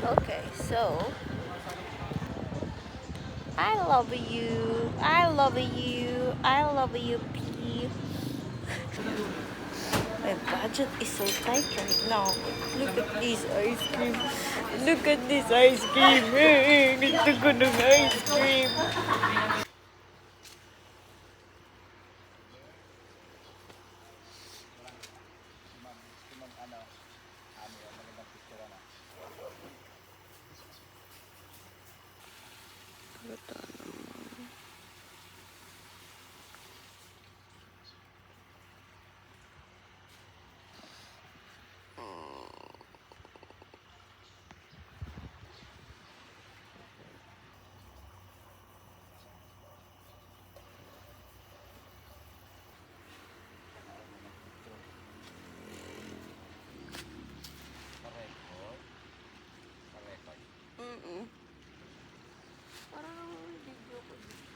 Okay, so I love you. I love you. I love you, P. My budget is so tight right now. Look at this ice cream. Look at this ice cream. Gusto ko ng ice cream. Ito naman. Mm-mm. Parang video ko dito.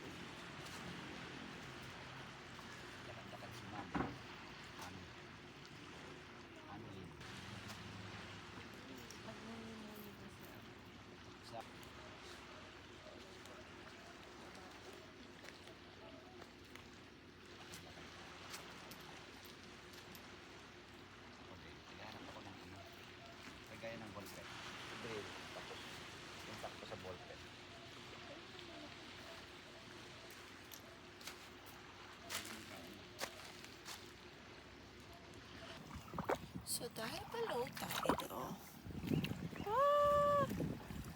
So, dahil pa low tide,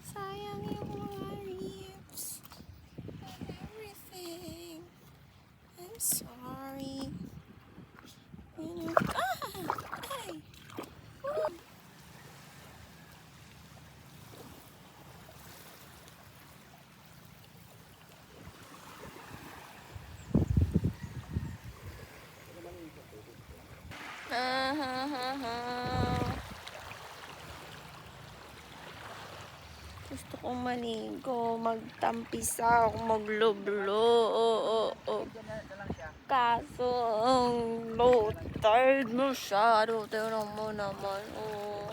sayang yung mga reefs and everything. I'm sorry. Ay! Gusto kong maligo, magtampisa, maglublo. Kaso, ang low tide masyado. Tignan mo naman, oh.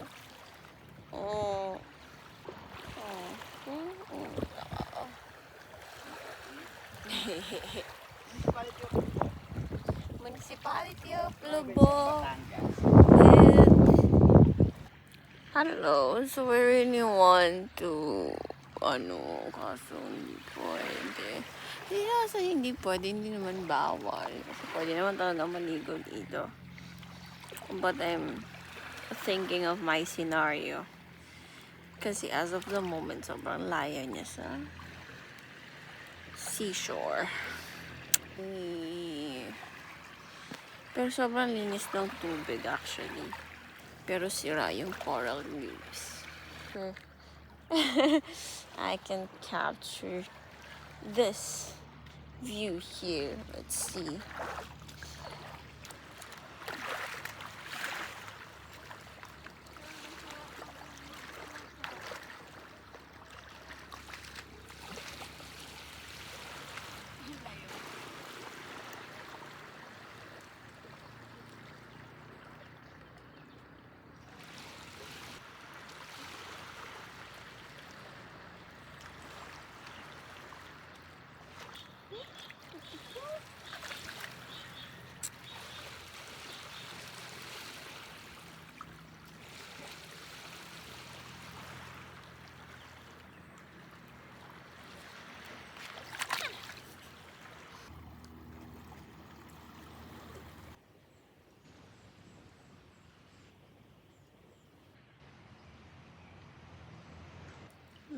Municipality of Lobo. Hello, so we really want to, kaso hindi pwede. Hindi pwede, hindi naman bawal. Kasi pwede naman talaga maligo dito. But I'm thinking of my scenario. Kasi as of the moment, sobrang layo niya sa seashore. Pero sobrang linis ng tubig actually. Pero sira yung coral reefs. I can capture this view here. Let's see.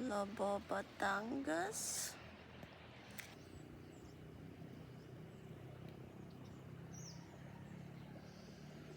Lobo, Batangas.